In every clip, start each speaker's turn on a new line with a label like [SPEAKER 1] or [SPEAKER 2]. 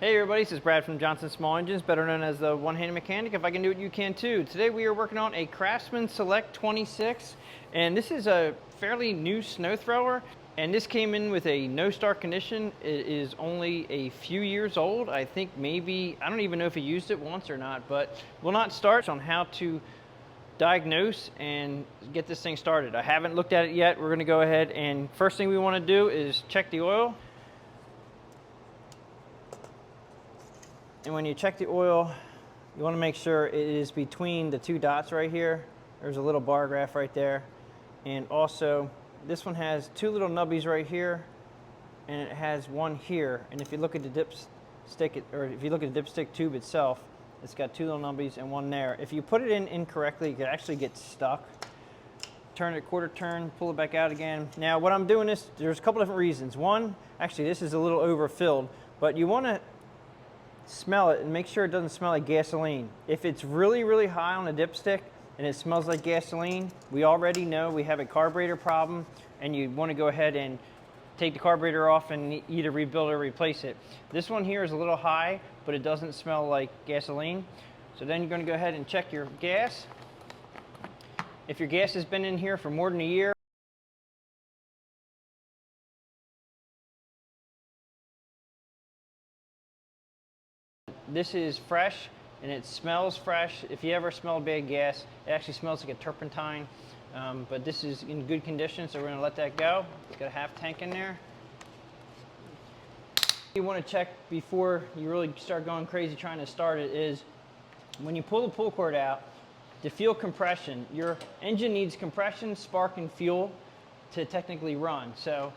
[SPEAKER 1] Hey everybody, this is Brad from Johnson Small Engines, better known as the one-handed mechanic. If I can do it, you can too. Today we are working on a Craftsman Select 26, and this is a fairly new snow thrower, and this came in with a no-start condition. It is only a few years old. I think maybe, I don't even know if he used it once or not, but will not start. On how to diagnose and get this thing started. I haven't looked at it yet. We're gonna go ahead and first thing we wanna do is check the oil. And when you check the oil, you want to make sure it is between the two dots right here. There's a little bar graph right there. And also, this one has two little nubbies right here, and it has one here. And if you look at the dipstick, or if you look at the dipstick tube itself, it's got two little nubbies and one there. If you put it in incorrectly, it could actually get stuck. Turn it quarter turn, pull it back out again. Now, what I'm doing this, there's a couple different reasons. One, actually, this is a little overfilled, but you want to smell it and make sure it doesn't smell like gasoline. If it's really, really high on the dipstick and it smells like gasoline, we already know we have a carburetor problem, and you want to go ahead and take the carburetor off and either rebuild or replace it. This one here is a little high, but it doesn't smell like gasoline. So then you're going to go ahead and check your gas. If your gas has been in here for more than a year, this is fresh and it smells fresh. If you ever smell bad gas, it actually smells like a turpentine. But this is in good condition, so we're going to let that go. It's got a half tank in there. You want to check before you really start going crazy trying to start it is when you pull the pull cord out, to feel compression. Your engine needs compression, spark, and fuel to technically run. So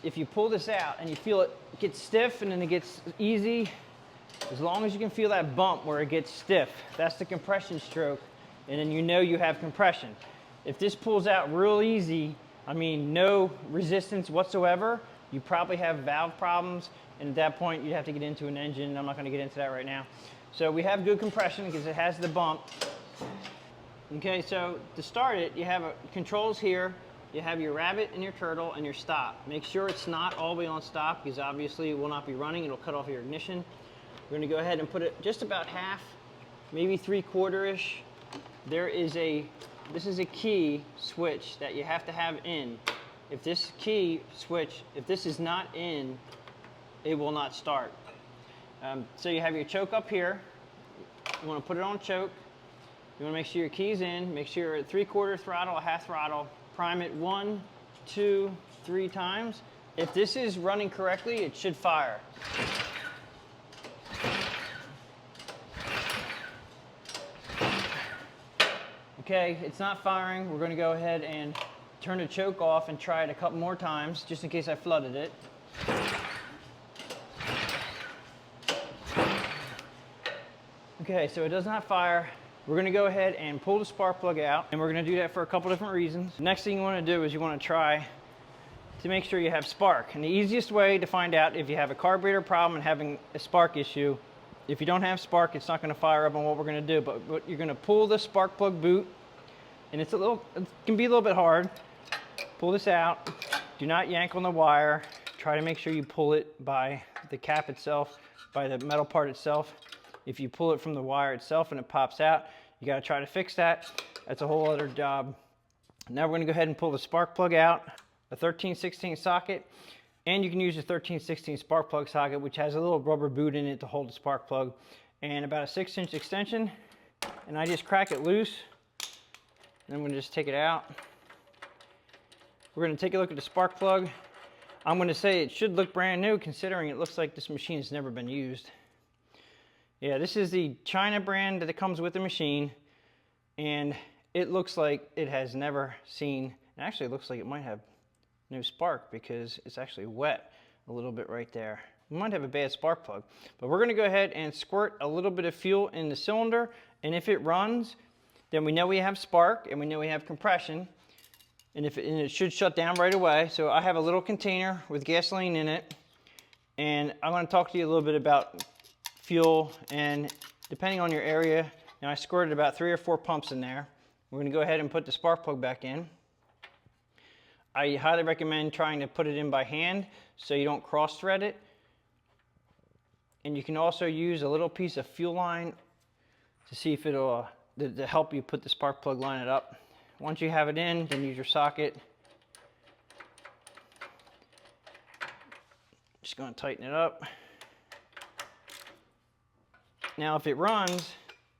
[SPEAKER 1] if you pull this out and you feel it get stiff and then it gets easy, as long as you can feel that bump where it gets stiff, that's the compression stroke, and then you know you have compression. If this pulls out real easy, I mean no resistance whatsoever, you probably have valve problems, and at that point you'd have to get into an engine, and I'm not going to get into that right now. So we have good compression because it has the bump. Okay, so to start it, you have controls here. You have your rabbit and your turtle and your stop. Make sure it's not all the way on stop because obviously it will not be running. It'll cut off your ignition. We're going to go ahead and put it just about half, maybe 3/4-ish. This is a key switch that you have to have in. If this key switch, if this is not in, it will not start. So you have your choke up here. You want to put it on choke. You want to make sure your key's in. Make sure you're at 3/4 throttle, a half throttle. Prime it 1, 2, 3 times. If this is running correctly, it should fire. Okay, it's not firing. We're going to go ahead and turn the choke off and try it a couple more times, just in case I flooded it. Okay, so it does not fire. We're going to go ahead and pull the spark plug out, and we're going to do that for a couple different reasons. The next thing you want to do is you want to try to make sure you have spark. And the easiest way to find out if you have a carburetor problem and having a spark issue, if you don't have spark, it's not going to fire up on what we're going to do. But you're going to pull the spark plug boot, and it can be a little bit hard. Pull this out. Do not yank on the wire. Try to make sure you pull it by the cap itself, by the metal part itself. If you pull it from the wire itself and it pops out, you got to try to fix that. That's a whole other job. Now we're going to go ahead and pull the spark plug out, a 13/16 socket. And you can use a 13/16 spark plug socket, which has a little rubber boot in it to hold the spark plug, and about a 6-inch extension. And I just crack it loose. And I'm going to just take it out. We're going to take a look at the spark plug. I'm going to say it should look brand new, considering it looks like this machine has never been used. Yeah, this is the China brand that it comes with the machine, and it looks like it has never seen. It actually looks like it might have no spark because it's actually wet a little bit right there. We might have a bad spark plug, but we're going to go ahead and squirt a little bit of fuel in the cylinder, and if it runs, then we know we have spark and we know we have compression, and it should shut down right away. So I have a little container with gasoline in it, and I'm going to talk to you a little bit about fuel, and depending on your area, I squirted about 3 or 4 pumps in there. We're going to go ahead and put the spark plug back in. I highly recommend trying to put it in by hand so you don't cross thread it. And you can also use a little piece of fuel line to see if it'll, to help you put the spark plug, line it up. Once you have it in, then use your socket. Just going to tighten it up. Now if it runs,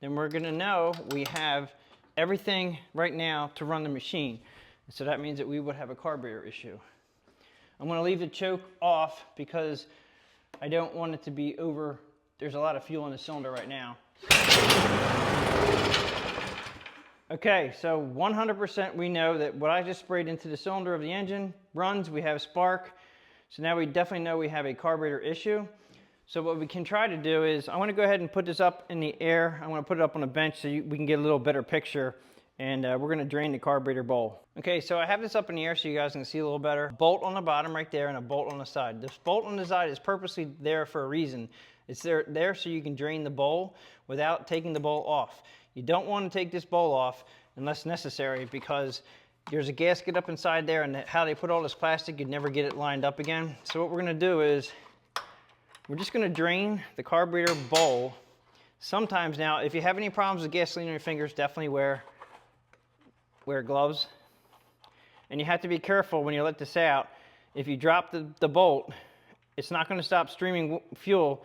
[SPEAKER 1] then we're going to know we have everything right now to run the machine. So that means that we would have a carburetor issue. I'm going to leave the choke off because I don't want it to be over. There's a lot of fuel in the cylinder right now. Okay, so 100% we know that what I just sprayed into the cylinder of the engine runs, we have spark. So now we definitely know we have a carburetor issue. So what we can try to do is, I want to go ahead and put this up in the air. I want to put it up on a bench so we can get a little better picture. And we're going to drain the carburetor bowl. Okay, so I have this up in the air so you guys can see a little better. Bolt on the bottom right there and a bolt on the side. This bolt on the side is purposely there for a reason. It's there so you can drain the bowl without taking the bowl off. You don't want to take this bowl off unless necessary, because there's a gasket up inside there, and how they put all this plastic, you'd never get it lined up again. So what we're going to do is, we're just going to drain the carburetor bowl. Sometimes now, if you have any problems with gasoline on your fingers, definitely wear gloves. And you have to be careful when you let this out. If you drop the bolt, it's not going to stop streaming fuel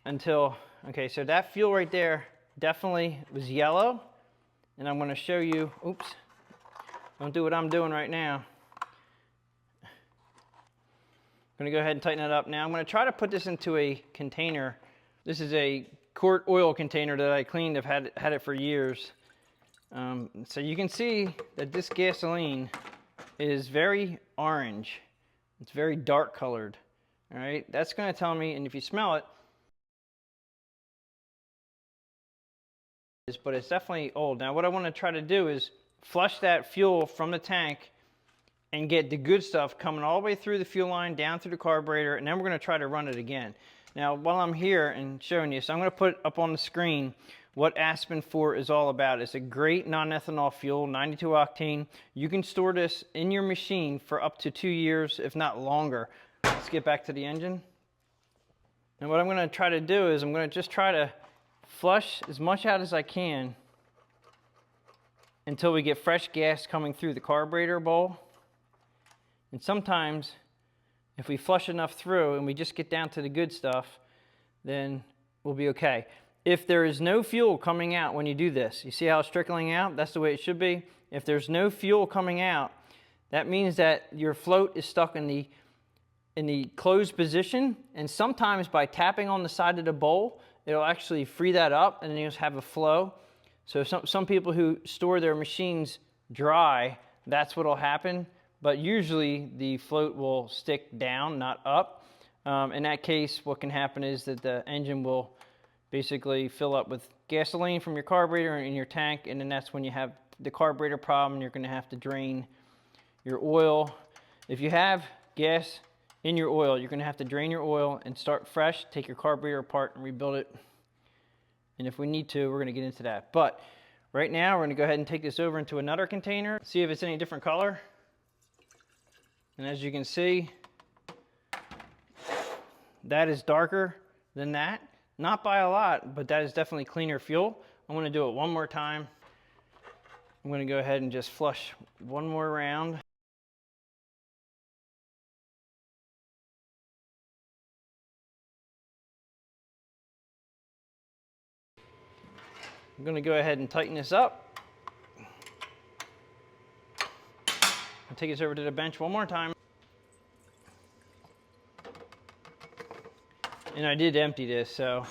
[SPEAKER 1] until, okay, so that fuel right there definitely was yellow. And I'm going to show you, oops, don't do what I'm doing right now. I'm going to go ahead and tighten it up. Now I'm going to try to put this into a container. This is a quart oil container that I cleaned. I've had it for years. So you can see that this gasoline is very orange. It's very dark colored. All right, that's going to tell me, and if you smell it, but it's definitely old. Now what I want to try to do is flush that fuel from the tank and get the good stuff coming all the way through the fuel line, down through the carburetor, and then we're going to try to run it again. Now while I'm here and showing you, so I'm going to put up on the screen what Aspen 4 is all about. It's a great non-ethanol fuel, 92 octane. You can store this in your machine for up to 2 years, if not longer. Let's get back to the engine. And what I'm going to try to do is I'm going to just try to flush as much out as I can until we get fresh gas coming through the carburetor bowl. And sometimes if we flush enough through and we just get down to the good stuff, then we'll be okay. If there is no fuel coming out when you do this, you see how it's trickling out? That's the way it should be. If there's no fuel coming out, that means that your float is stuck in the closed position, and sometimes by tapping on the side of the bowl, it'll actually free that up and then you'll have a flow. So some people who store their machines dry, that's what'll happen, but usually the float will stick down, not up. In that case, what can happen is that the engine will basically fill up with gasoline from your carburetor in your tank, and then that's when you have the carburetor problem. You're going to have to drain your oil. If you have gas in your oil, you're going to have to drain your oil and start fresh, take your carburetor apart and rebuild it. And if we need to, we're going to get into that. But right now, we're going to go ahead and take this over into another container, see if it's any different color. And as you can see, that is darker than that. Not by a lot, but that is definitely cleaner fuel. I'm going to do it one more time. I'm going to go ahead and just flush one more round. I'm going to go ahead and tighten this up. I'll take this over to the bench one more time. And I did empty this, so.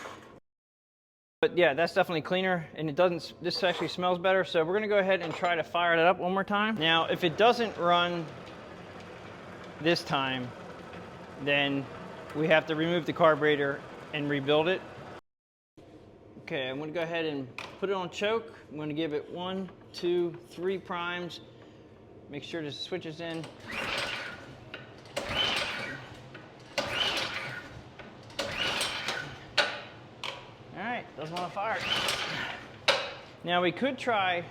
[SPEAKER 1] But yeah, that's definitely cleaner, and it doesn't, this actually smells better. So we're gonna go ahead and try to fire it up one more time. Now, if it doesn't run this time, then we have to remove the carburetor and rebuild it. Okay, I'm gonna go ahead and put it on choke. I'm gonna give it 1, 2, 3 primes. Make sure the switch is in. Doesn't want to fire. Now we could try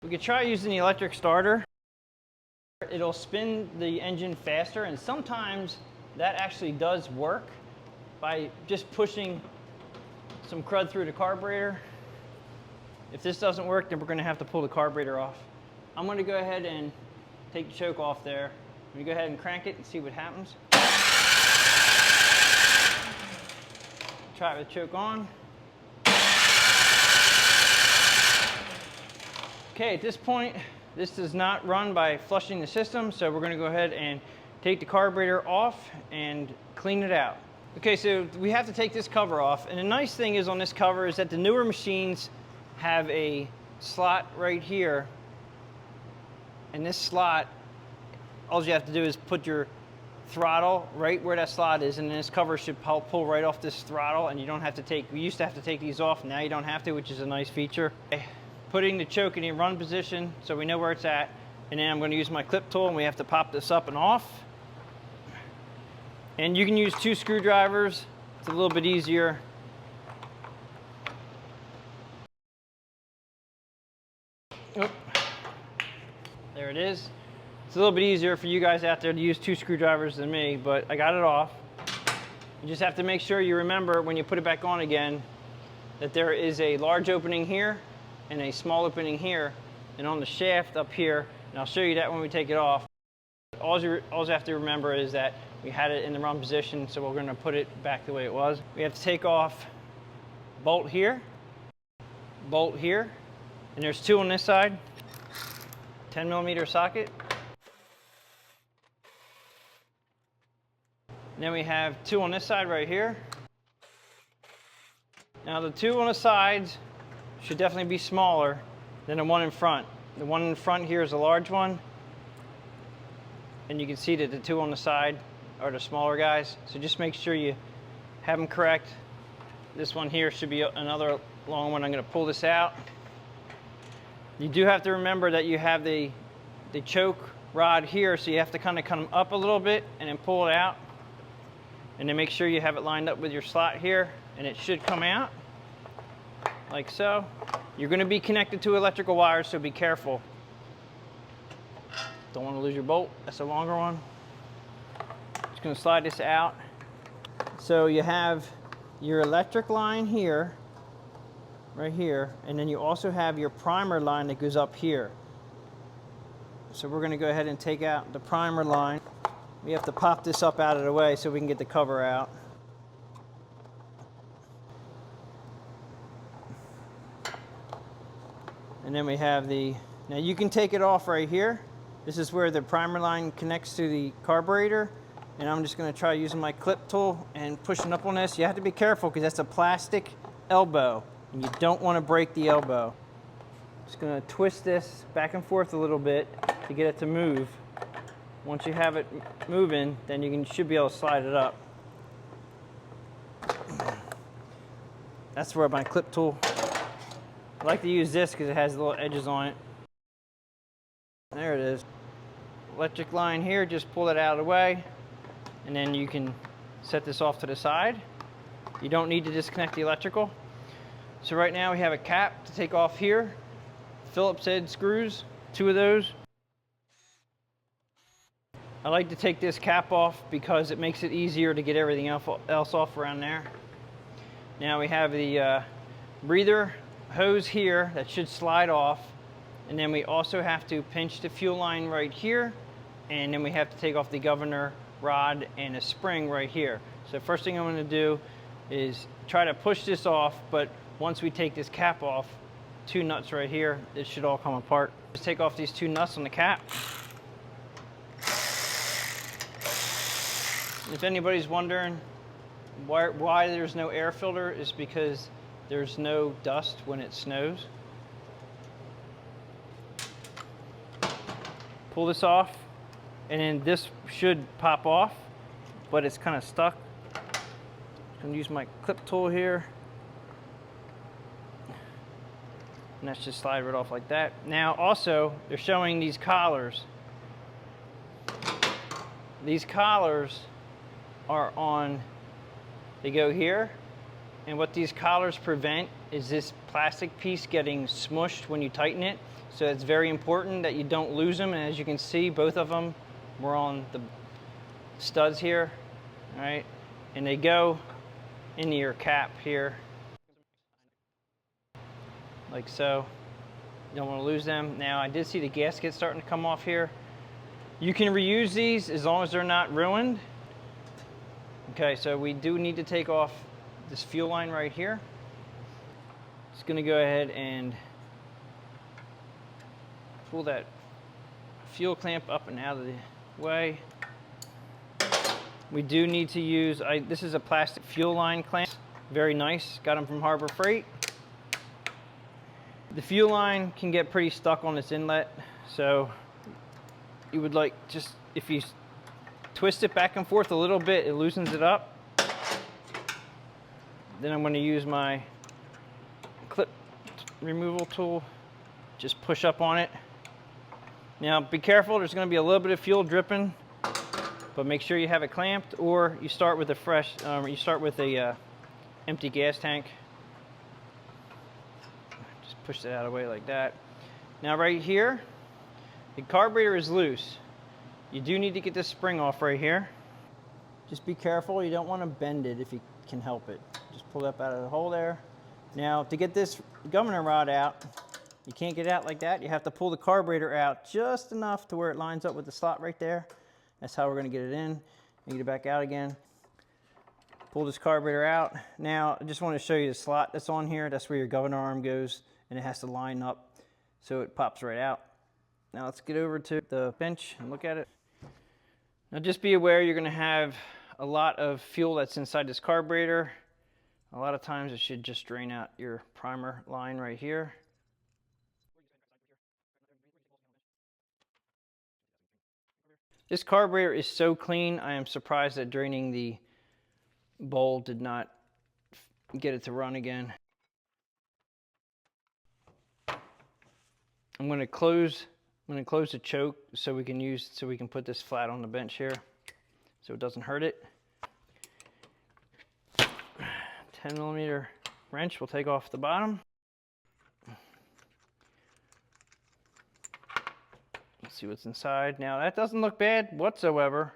[SPEAKER 1] using the electric starter. It'll spin the engine faster, and sometimes that actually does work. by just pushing some crud through the carburetor. If this doesn't work, then we're going to have to pull the carburetor off. I'm going to go ahead and take the choke off there. I'm going to go ahead and crank it and see what happens. Try it with the choke on. Okay, at this point, this does not run by flushing the system, so we're going to go ahead and take the carburetor off and clean it out. Okay, so we have to take this cover off, and the nice thing is on this cover is that the newer machines have a slot right here, and this slot, all you have to do is put your throttle right where that slot is, and then this cover should pull right off this throttle, and you don't have to take, we used to have to take these off, now you don't have to, which is a nice feature. Okay, putting the choke in the run position so we know where it's at, and then I'm going to use my clip tool, and we have to pop this up and off. And you can use 2 screwdrivers, it's a little bit easier. Oop. There it is. It's a little bit easier for you guys out there to use 2 screwdrivers than me, but I got it off. You just have to make sure you remember when you put it back on again that there is a large opening here and a small opening here, and on the shaft up here, and I'll show you that when we take it off. All you have to remember is that we had it in the wrong position, so we're going to put it back the way it was. We have to take off bolt here, and there's 2 on this side, 10mm socket. And then we have 2 on this side right here. Now the 2 on the sides should definitely be smaller than the one in front. The one in front here is a large one, and you can see that the 2 on the side are the smaller guys. So just make sure you have them correct. This one here should be another long one. I'm going to pull this out. You do have to remember that you have the choke rod here, so you have to kind of come up a little bit and then pull it out. And then make sure you have it lined up with your slot here, and it should come out like so. You're going to be connected to electrical wires, so be careful. Don't want to lose your bolt. That's a longer one. Just going to slide this out. So you have your electric line here, right here, and then you also have your primer line that goes up here. So we're going to go ahead and take out the primer line. We have to pop this up out of the way so we can get the cover out. And then we have now you can take it off right here. This is where the primer line connects to the carburetor. And I'm just going to try using my clip tool and pushing up on this. You have to be careful because that's a plastic elbow, and you don't want to break the elbow. Just going to twist this back and forth a little bit to get it to move. Once you have it moving, then you should be able to slide it up. That's where my clip tool, I like to use this because it has little edges on it. There it is. Electric line here, just pull it out of the way, and then you can set this off to the side. You don't need to disconnect the electrical. So right now we have a cap to take off here. Phillips head screws, 2 of those. I like to take this cap off because it makes it easier to get everything else off around there. Now we have the breather hose here that should slide off, and then we also have to pinch the fuel line right here, and then we have to take off the governor rod and a spring right here. So first thing I'm going to do is try to push this off, but once we take this cap off, 2 nuts right here, it should all come apart. Just take off these 2 nuts on the cap. If anybody's wondering why there's no air filter, is because there's no dust when it snows. Pull this off, and then this should pop off, but it's kind of stuck. I'm going to use my clip tool here, and that's just slide right off like that. Now also, they're showing these collars. These collars are on, they go here, and what these collars prevent is this plastic piece getting smushed when you tighten it. So it's very important that you don't lose them, and as you can see, both of them were on the studs here, all right? And they go into your cap here, like so. You don't want to lose them. Now I did see the gasket starting to come off here. You can reuse these as long as they're not ruined. Okay, so we do need to take off this fuel line right here. Just gonna go ahead and pull that fuel clamp up and out of the way. We do need to use, this is a plastic fuel line clamp. Very nice, got them from Harbor Freight. The fuel line can get pretty stuck on this inlet, so you would like, just if you twist it back and forth a little bit, it loosens it up. Then I'm going to use my clip removal tool, just push up on it. Now be careful, there's going to be a little bit of fuel dripping, but make sure you have it clamped, or you start with a empty gas tank. Push it out of the way like that. Now right here, the carburetor is loose. You do need to get this spring off right here. Just be careful, you don't want to bend it if you can help it. Just pull it up out of the hole there. Now to get this governor rod out, you can't get it out like that. You have to pull the carburetor out just enough to where it lines up with the slot right there. That's how we're going to get it in. And get it back out again. Pull this carburetor out. Now I just want to show you the slot that's on here. That's where your governor arm goes, and it has to line up so it pops right out. Now let's get over to the bench and look at it. Now just be aware you're going to have a lot of fuel that's inside this carburetor. A lot of times it should just drain out your primer line right here. This carburetor is so clean, I am surprised that draining the bowl did not get it to run again. I'm going to close the choke so we can put this flat on the bench here so it doesn't hurt it. 10mm wrench will take off the bottom. Let's see what's inside. Now that doesn't look bad whatsoever.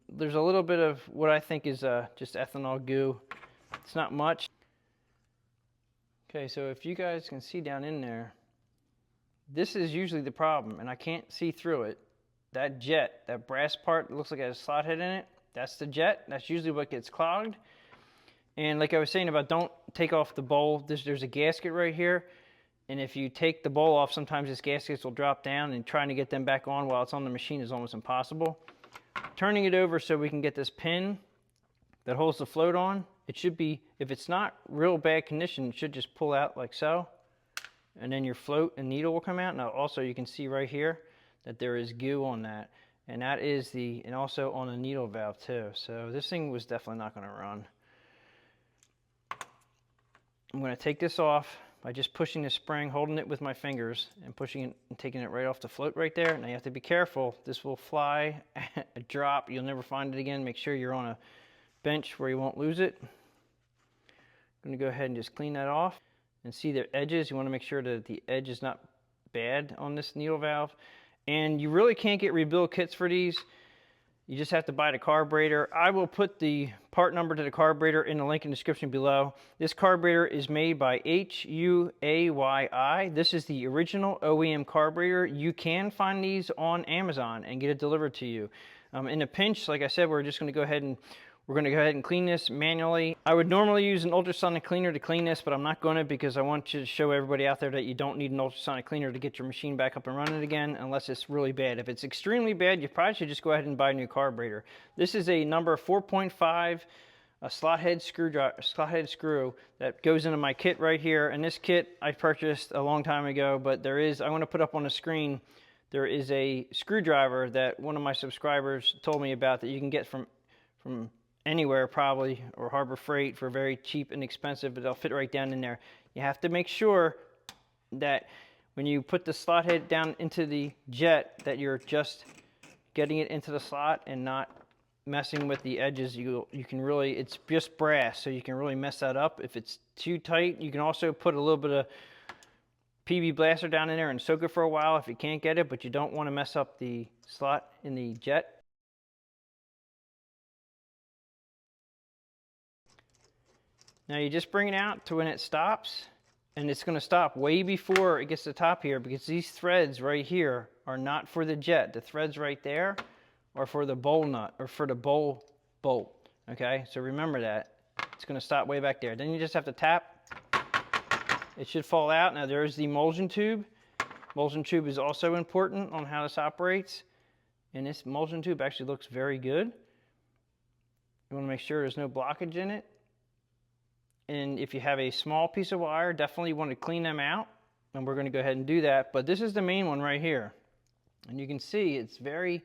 [SPEAKER 1] There's a little bit of what I think is just ethanol goo. It's not much. Okay, so if you guys can see down in there, this is usually the problem, and I can't see through it. That jet, that brass part that looks like it has a slot head in it, that's the jet. That's usually what gets clogged. And like I was saying about don't take off the bowl, there's a gasket right here. And if you take the bowl off, sometimes this gaskets will drop down, and trying to get them back on while it's on the machine is almost impossible. Turning it over so we can get this pin that holds the float on, it should be, if it's not real bad condition, it should just pull out like so. And then your float and needle will come out. Now also you can see right here that there is goo on that. And that is and also on the needle valve too. So this thing was definitely not going to run. I'm going to take this off by just pushing the spring, holding it with my fingers, and pushing it and taking it right off the float right there. Now you have to be careful. This will fly, drop. You'll never find it again. Make sure you're on a bench where you won't lose it. I'm going to go ahead and just clean that off. And see the edges. You want to make sure that the edge is not bad on this needle valve. And you really can't get rebuild kits for these. You just have to buy the carburetor. I will put the part number to the carburetor in the link in the description below. This carburetor is made by HUAYI. This is the original OEM carburetor. You can find these on Amazon and get it delivered to you. In a pinch, like I said, we're going to go ahead and clean this manually. I would normally use an ultrasonic cleaner to clean this, but I'm not going to, because I want you to show everybody out there that you don't need an ultrasonic cleaner to get your machine back up and running again unless it's really bad. If it's extremely bad, you probably should just go ahead and buy a new carburetor. This is a number 4.5 a slot head screw that goes into my kit right here. And this kit I purchased a long time ago, but I want to put up on the screen, there is a screwdriver that one of my subscribers told me about that you can get from anywhere probably, or Harbor Freight for very cheap and expensive, but they'll fit right down in there. You have to make sure that when you put the slot head down into the jet that you're just getting it into the slot and not messing with the edges. You can really, it's just brass, so you can really mess that up. If it's too tight, you can also put a little bit of PB blaster down in there and soak it for a while if you can't get it, but you don't want to mess up the slot in the jet. Now you just bring it out to when it stops, and it's going to stop way before it gets to the top here, because these threads right here are not for the jet. The threads right there are for the bowl nut, or for the bowl bolt. Okay, so remember that. It's going to stop way back there. Then you just have to tap. It should fall out. Now there's the emulsion tube. Emulsion tube is also important on how this operates. And this emulsion tube actually looks very good. You want to make sure there's no blockage in it. And if you have a small piece of wire, definitely want to clean them out. And we're going to go ahead and do that. But this is the main one right here. And you can see it's very,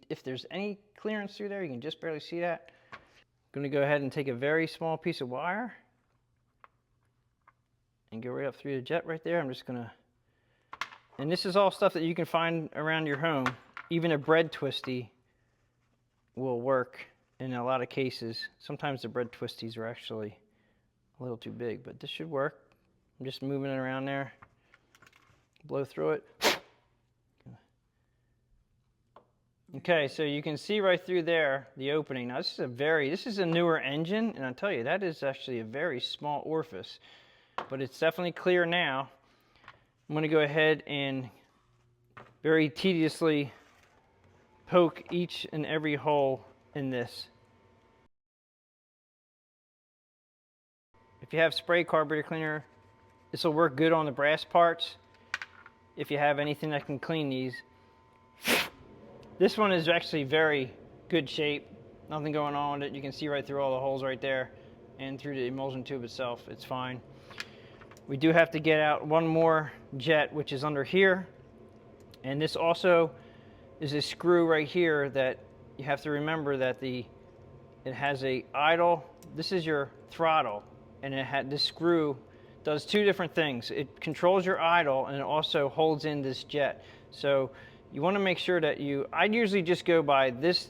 [SPEAKER 1] if there's any clearance through there, you can just barely see that. I'm going to go ahead and take a very small piece of wire and go right up through the jet right there. I'm just going to, and this is all stuff that you can find around your home. Even a bread twisty will work in a lot of cases. Sometimes the bread twisties are actually a little too big, but this should work. I'm just moving it around there. Blow through it. Okay, so you can see right through there the opening. Now this is a newer engine, and I'll tell you, that is actually a very small orifice, but it's definitely clear now. I'm going to go ahead and very tediously poke each and every hole in this. If you have spray carburetor cleaner, this will work good on the brass parts. If you have anything that can clean these. This one is actually very good shape. Nothing going on with it. You can see right through all the holes right there and through the emulsion tube itself. It's fine. We do have to get out one more jet, which is under here. And this also is a screw right here that you have to remember that it has a idle. This is your throttle, and this screw does two different things. It controls your idle, and it also holds in this jet. So you want to make sure that I'd usually just go by this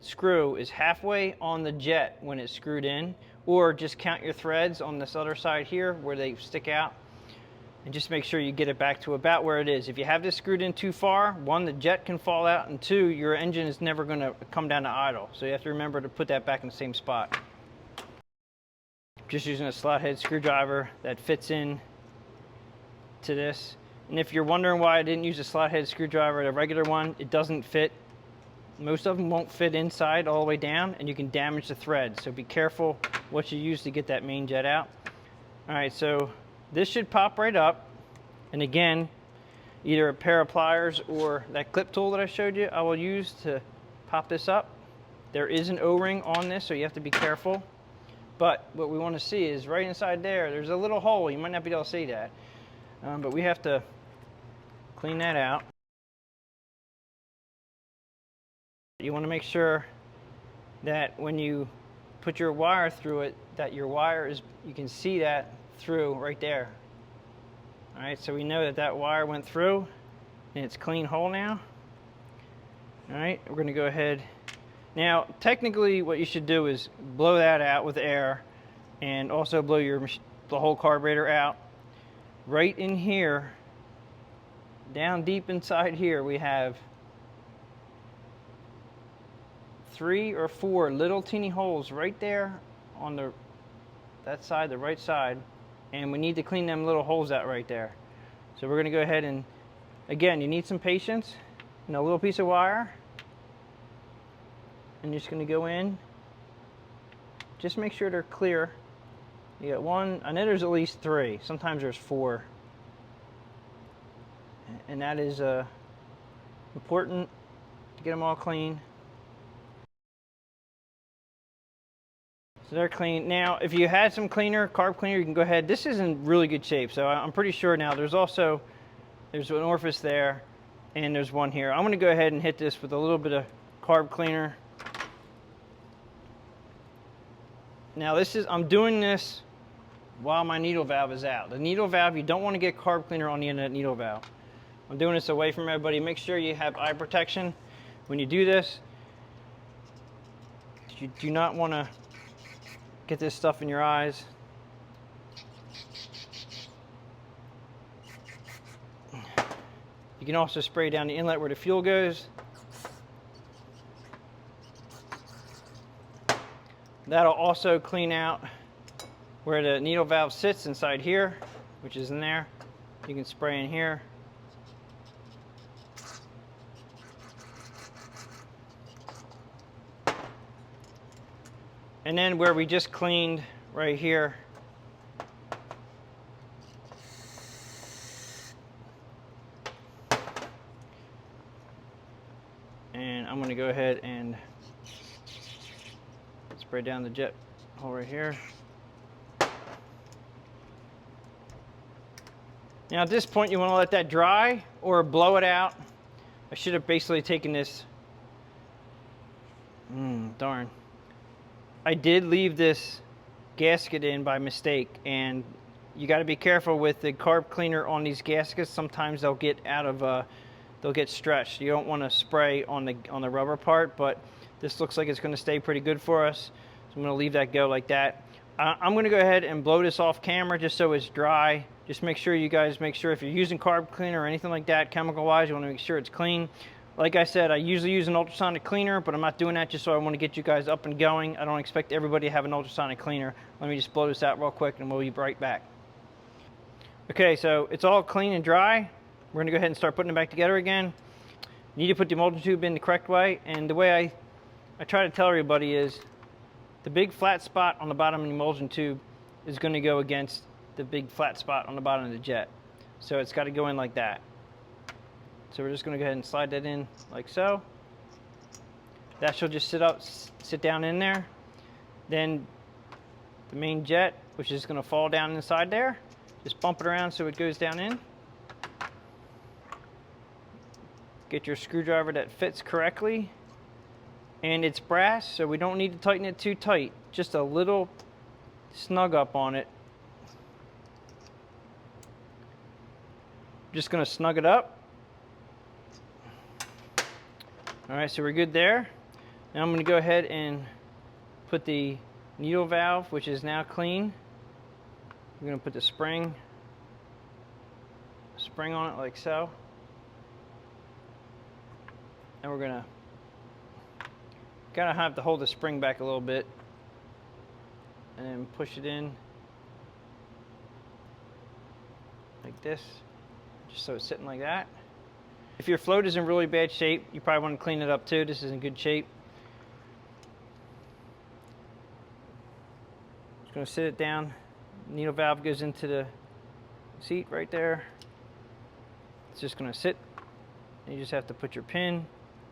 [SPEAKER 1] screw is halfway on the jet when it's screwed in, or just count your threads on this other side here where they stick out, and just make sure you get it back to about where it is. If you have this screwed in too far, one, the jet can fall out, and two, your engine is never going to come down to idle. So you have to remember to put that back in the same spot. Just using a slot head screwdriver that fits in to this. And if you're wondering why I didn't use a slot head screwdriver, a regular one, it doesn't fit. Most of them won't fit inside all the way down, and you can damage the thread. So be careful what you use to get that main jet out. All right, so this should pop right up. And again, either a pair of pliers or that clip tool that I showed you, I will use to pop this up. There is an O-ring on this, so you have to be careful. But what we want to see is right inside there, there's a little hole. You might not be able to see that. But we have to clean that out. You want to make sure that when you put your wire through it, that your wire is, you can see that through right there. All right, so we know that that wire went through and it's clean hole now. All right, we're going to go ahead. Now, technically what you should do is blow that out with air and also blow the whole carburetor out. Right in here, down deep inside here, we have 3 or 4 little teeny holes right there on that side, the right side, and we need to clean them little holes out right there. So we're going to go ahead and, again, you need some patience and a little piece of wire, and you're just going to go in. Just make sure they're clear. You got 1, I know there's at least 3, sometimes there's 4. And that is important to get them all clean. So they're clean. Now, if you had some cleaner, carb cleaner, you can go ahead. This is in really good shape, so I'm pretty sure now there's an orifice there, and there's one here. I'm going to go ahead and hit this with a little bit of carb cleaner. Now I'm doing this while my needle valve is out. The needle valve, you don't want to get carb cleaner on the end of that needle valve. I'm doing this away from everybody. Make sure you have eye protection when you do this. You do not want to get this stuff in your eyes. You can also spray down the inlet where the fuel goes. That'll also clean out where the needle valve sits inside here, which is in there. You can spray in here. And then where we just cleaned right here, and I'm going to go ahead and spray down the jet hole right here. Now at this point you want to let that dry or blow it out. I should have basically taken this, darn. I did leave this gasket in by mistake, and you got to be careful with the carb cleaner on these gaskets. Sometimes they'll get out of, they'll get stretched. You don't want to spray on the rubber part, but this looks like it's going to stay pretty good for us. So I'm going to leave that go like that. I'm going to go ahead and blow this off camera just so it's dry. Just make sure you guys if you're using carb cleaner or anything like that, chemical wise, you want to make sure it's clean. Like I said, I usually use an ultrasonic cleaner, but I'm not doing that just so I want to get you guys up and going. I don't expect everybody to have an ultrasonic cleaner. Let me just blow this out real quick and we'll be right back. Okay, so it's all clean and dry. We're gonna go ahead and start putting it back together again. You need to put the emulsion tube in the correct way, and the way I try to tell everybody is the big flat spot on the bottom of the emulsion tube is gonna go against the big flat spot on the bottom of the jet. So it's gotta go in like that. So we're just going to go ahead and slide that in like so. That should just sit down in there. Then the main jet, which is going to fall down inside there, just bump it around so it goes down in. Get your screwdriver that fits correctly. And it's brass, so we don't need to tighten it too tight. Just a little snug up on it. Just going to snug it up. Alright, so we're good there. Now I'm going to go ahead and put the needle valve, which is now clean. We're going to put the spring on it like so. And we're going to kind of have to hold the spring back a little bit and then push it in like this, just so it's sitting like that. If your float is in really bad shape, you probably want to clean it up too. This is in good shape. Just going to sit it down. Needle valve goes into the seat right there. It's just going to sit. And you just have to put your pin.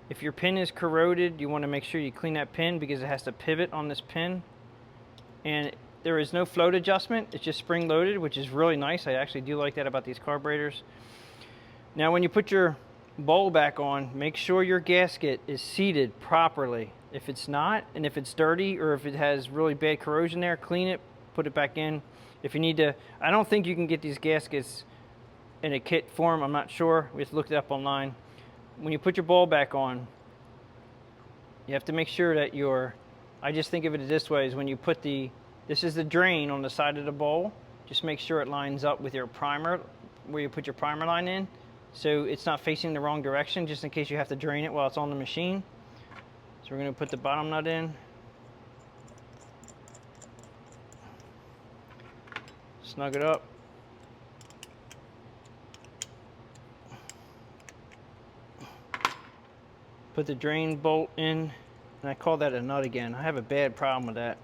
[SPEAKER 1] If your pin is corroded, you want to make sure you clean that pin because it has to pivot on this pin. And there is no float adjustment. It's just spring loaded, which is really nice. I actually do like that about these carburetors. Now when you put your bowl back on, make sure your gasket is seated properly. If it's not, and if it's dirty or if it has really bad corrosion there, clean it, put it back in. If you need to, I don't think you can get these gaskets in a kit form, I'm not sure. We just looked it up online. When you put your bowl back on, you have to make sure that I just think of it this way, is when you put this is the drain on the side of the bowl, just make sure it lines up with your primer, where you put your primer line in. So it's not facing the wrong direction, just in case you have to drain it while it's on the machine. So we're going to put the bottom nut in. Snug it up. Put the drain bolt in, and I call that a nut again. I have a bad problem with that.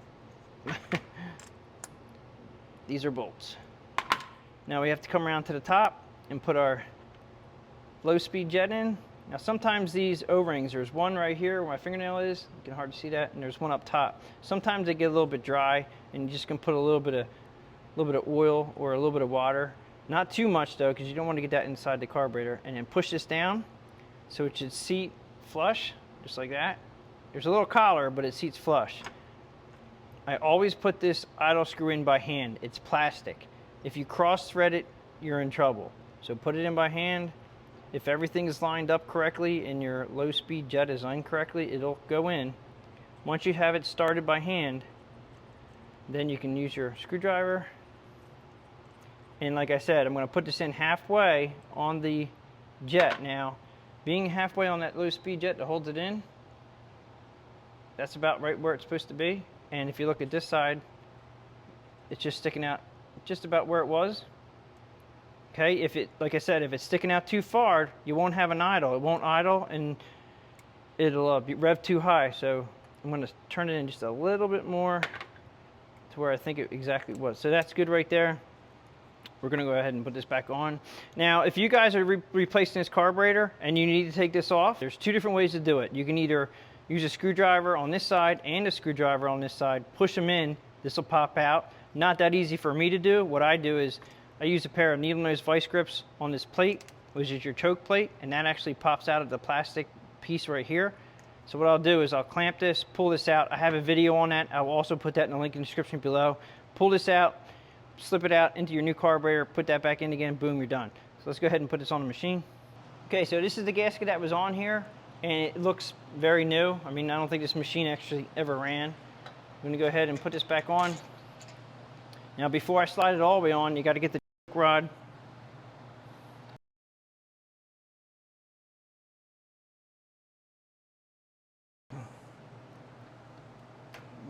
[SPEAKER 1] These are bolts. Now we have to come around to the top and put our low-speed jet in. Now sometimes these O-rings, there's one right here where my fingernail is, you can hardly see that, and there's one up top. Sometimes they get a little bit dry, and you just can put a little bit of oil or a little bit of water. Not too much though, because you don't want to get that inside the carburetor. And then push this down so it should seat flush, just like that. There's a little collar, but it seats flush. I always put this idle screw in by hand. It's plastic. If you cross-thread it, you're in trouble. So put it in by hand. If everything is lined up correctly and your low-speed jet is lined correctly, it'll go in. Once you have it started by hand, then you can use your screwdriver. And like I said, I'm going to put this in halfway on the jet. Now, being halfway on that low-speed jet that holds it in, that's about right where it's supposed to be. And if you look at this side, it's just sticking out just about where it was. Okay, if it, like I said, if it's sticking out too far, you won't have an idle. It won't idle and it'll be rev too high. So I'm going to turn it in just a little bit more to where I think it exactly was. So that's good right there. We're going to go ahead and put this back on. Now, if you guys are replacing this carburetor and you need to take this off, there's two different ways to do it. You can either use a screwdriver on this side and a screwdriver on this side, push them in, this will pop out. Not that easy for me to do. What I do is I use a pair of needle nose vice grips on this plate, which is your choke plate, and that actually pops out of the plastic piece right here. So what I'll do is I'll clamp this, pull this out. I have a video on that. I will also put that in the link in the description below. Pull this out, slip it out into your new carburetor, put that back in again, boom, you're done. So let's go ahead and put this on the machine. Okay, so this is the gasket that was on here, and it looks very new. I mean, I don't think this machine actually ever ran. I'm gonna go ahead and put this back on. Now, before I slide it all the way on, you gotta get the rod.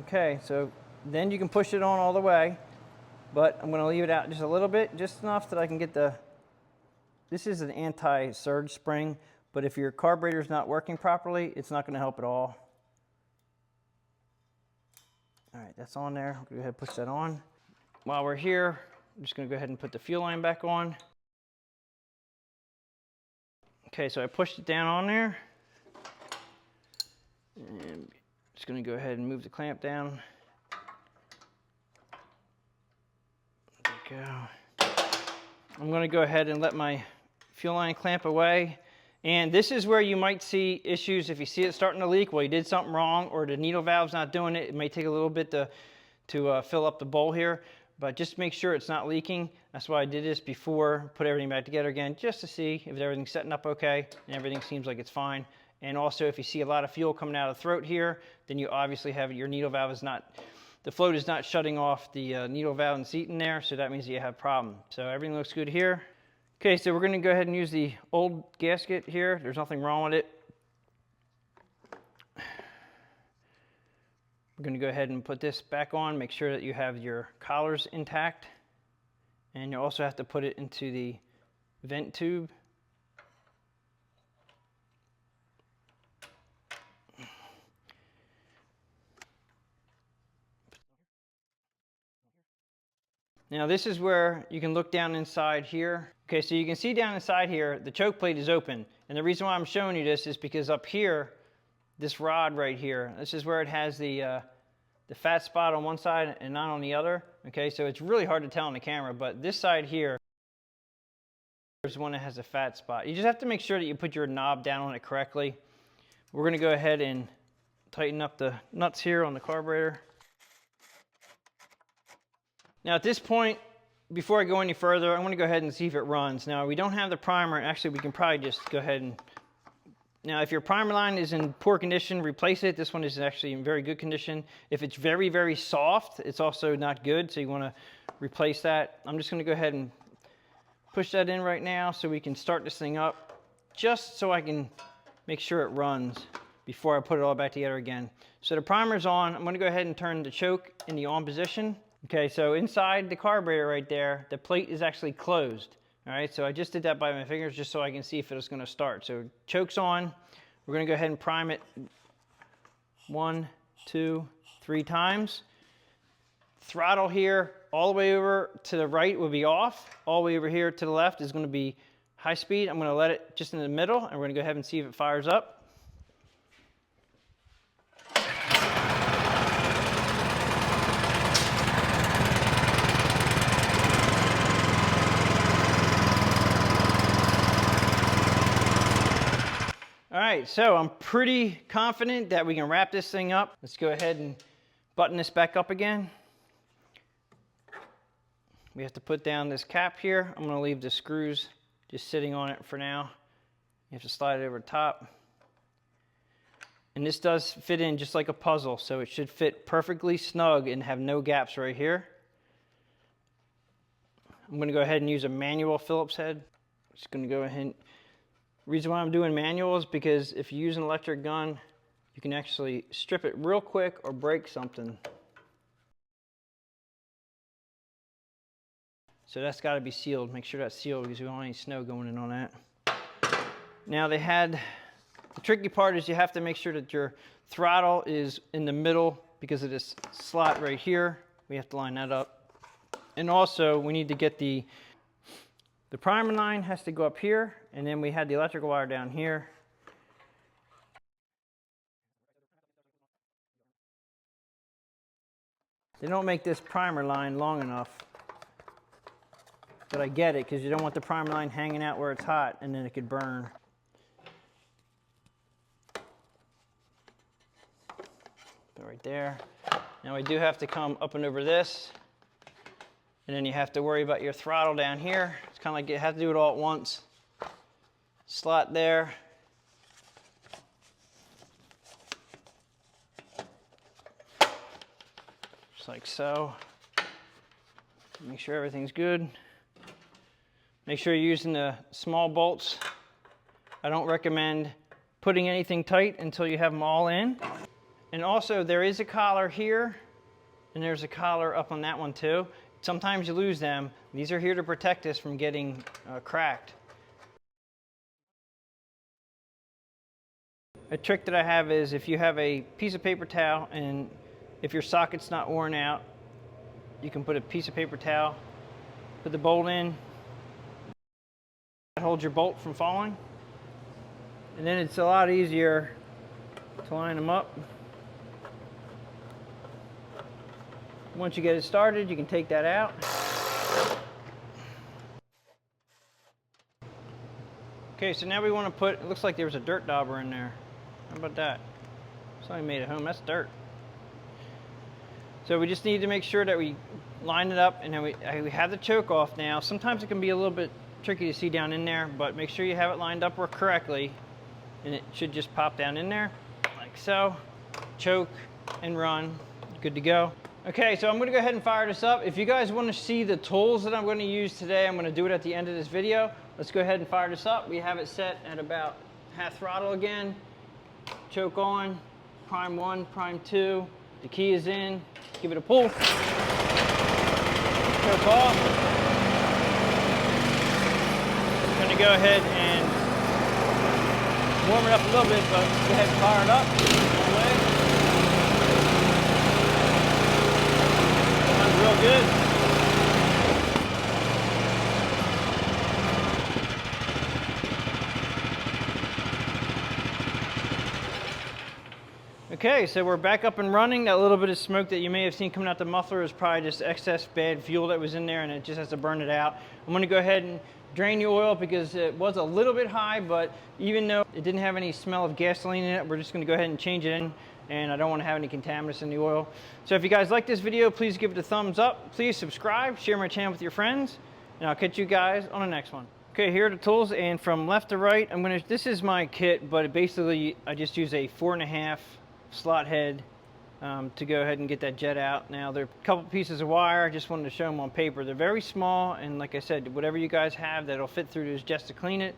[SPEAKER 1] Okay, so then you can push it on all the way. But I'm going to leave it out just a little bit, just enough that I can get the, this is an anti-surge spring, but if your carburetor is not working properly, it's not going to help at all. All right, that's on there. We'll go ahead and push that on. While we're here, I'm just going to go ahead and put the fuel line back on. Okay, so I pushed it down on there. And just going to go ahead and move the clamp down. Go. I'm going to go ahead and let my fuel line clamp away, and this is where you might see issues. If you see it starting to leak, well, you did something wrong, or the needle valve's not doing it. It may take a little bit to fill up the bowl here, but just make sure it's not leaking. That's why I did this before, put everything back together again, just to see if everything's setting up okay and everything seems like it's fine. And also, if you see a lot of fuel coming out of the throat here, then you obviously have your needle valve is not, the float is not shutting off the needle valve and seat in there, so that means you have a problem. So everything looks good here. Okay, so we're going to go ahead and use the old gasket here. There's nothing wrong with it. We're going to go ahead and put this back on, make sure that you have your collars intact. And you also have to put it into the vent tube. Now this is where you can look down inside here. Okay, so you can see down inside here, the choke plate is open. And the reason why I'm showing you this is because up here, this rod right here, this is where it has the fat spot on one side and not on the other. Okay, so it's really hard to tell on the camera, but this side here is one that has a fat spot. You just have to make sure that you put your knob down on it correctly. We're gonna go ahead and tighten up the nuts here on the carburetor. Now at this point, before I go any further, I'm going to go ahead and see if it runs. Now we don't have the primer. Actually, we can probably just go ahead and... Now if your primer line is in poor condition, replace it. This one is actually in very good condition. If it's very, very soft, it's also not good, so you want to replace that. I'm just going to go ahead and push that in right now so we can start this thing up, just so I can make sure it runs before I put it all back together again. So the primer's on. I'm going to go ahead and turn the choke in the on position. Okay, so inside the carburetor right there, the plate is actually closed. All right, so I just did that by my fingers just so I can see if it's going to start. So choke's on. We're going to go ahead and prime it 1, 2, 3 times. Throttle here all the way over to the right will be off. All the way over here to the left is going to be high speed. I'm going to let it just in the middle, and we're going to go ahead and see if it fires up. All right, so I'm pretty confident that we can wrap this thing up. Let's go ahead and button this back up again. We have to put down this cap here. I'm going to leave the screws just sitting on it for now. You have to slide it over the top. And this does fit in just like a puzzle, so it should fit perfectly snug and have no gaps right here. I'm going to go ahead and use a manual Phillips head. Just going to go ahead. Reason why I'm doing manual is because if you use an electric gun, you can actually strip it real quick or break something. So that's got to be sealed. Make sure that's sealed because we don't want any snow going in on that. Now the tricky part is you have to make sure that your throttle is in the middle because of this slot right here. We have to line that up. And also we need to get the primer line has to go up here, and then we had the electrical wire down here. They don't make this primer line long enough, but I get it because you don't want the primer line hanging out where it's hot and then it could burn. Put it right there. Now we do have to come up and over this, and then you have to worry about your throttle down here. It's kind of like you have to do it all at once. Slot there. Just like so. Make sure everything's good. Make sure you're using the small bolts. I don't recommend putting anything tight until you have them all in. And also there is a collar here, and there's a collar up on that one too. Sometimes you lose them. These are here to protect us from getting cracked. A trick that I have is if you have a piece of paper towel and if your socket's not worn out, you can put a piece of paper towel, put the bolt in, that holds your bolt from falling. And then it's a lot easier to line them up. Once you get it started, you can take that out. Okay, so now we want to put, it looks like there was a dirt dauber in there. How about that? Somebody made it home, that's dirt. So we just need to make sure that we line it up, and then we have the choke off now. Sometimes it can be a little bit tricky to see down in there, but make sure you have it lined up correctly, and it should just pop down in there, like so. Choke and run, good to go. Okay, so I'm going to go ahead and fire this up. If you guys want to see the tools that I'm going to use today, I'm going to do it at the end of this video. Let's go ahead and fire this up. We have it set at about half throttle again. Choke on, prime 1, prime 2. The key is in. Give it a pull. Choke off. I'm going to go ahead and warm it up a little bit, but go ahead and fire it up. All the way. Real good. Okay, so we're back up and running. That little bit of smoke that you may have seen coming out the muffler is probably just excess bad fuel that was in there, and it just has to burn it out. I'm going to go ahead and drain the oil because it was a little bit high, but even though it didn't have any smell of gasoline in it, we're just going to go ahead and change it in. And I don't want to have any contaminants in the oil. So if you guys like this video, please give it a thumbs up. Please subscribe, share my channel with your friends, and I'll catch you guys on the next one. Okay, here are the tools, and from left to right, this is my kit, but basically I just use a 4.5 slot head to go ahead and get that jet out. Now there are a couple pieces of wire. I just wanted to show them on paper. They're very small, and like I said, whatever you guys have that'll fit through this just to clean it.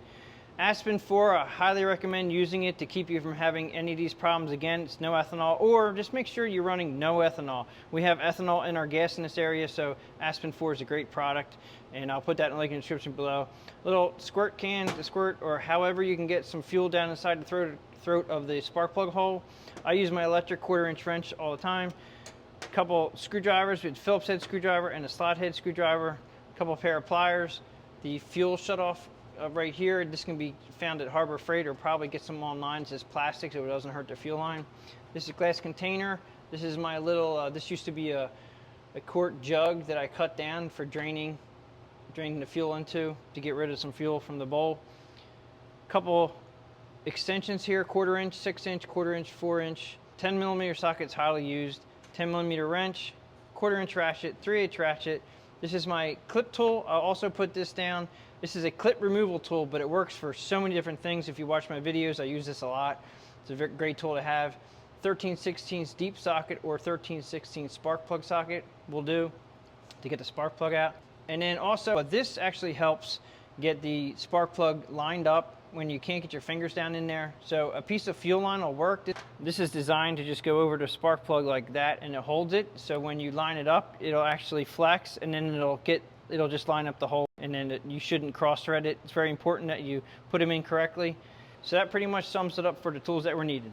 [SPEAKER 1] Aspen 4, I highly recommend using it to keep you from having any of these problems again. It's no ethanol, or just make sure you're running no ethanol. We have ethanol in our gas in this area, so Aspen 4 is a great product, and I'll put that in the link in the description below. Little squirt can to squirt, or however you can get some fuel down inside the throat of the spark plug hole. I use my electric 1/4-inch wrench all the time. A couple screwdrivers with Phillips head screwdriver and a slot head screwdriver. A couple pair of pliers. The fuel shutoff right here, this can be found at Harbor Freight, or probably get some online. It says plastic, so it doesn't hurt the fuel line. This is a glass container. This is my little, this used to be a quart jug that I cut down for draining the fuel into to get rid of some fuel from the bowl. Couple extensions here, 1/4-inch, 6-inch, 1/4-inch, 4-inch, 10mm sockets highly used, 10mm wrench, 1/4-inch ratchet, 3/8 ratchet. This is my clip tool. I'll also put this down. This is a clip removal tool, but it works for so many different things. If you watch my videos, I use this a lot. It's a very great tool to have. 13/16 deep socket or 13/16 spark plug socket will do to get the spark plug out. And then also, this actually helps get the spark plug lined up when you can't get your fingers down in there. So a piece of fuel line will work. This is designed to just go over the spark plug like that, and it holds it. So when you line it up, it'll actually flex, and then it'll get it'll just line up the hole, and then you shouldn't cross thread it. It's very important that you put them in correctly. So that pretty much sums it up for the tools that were needed.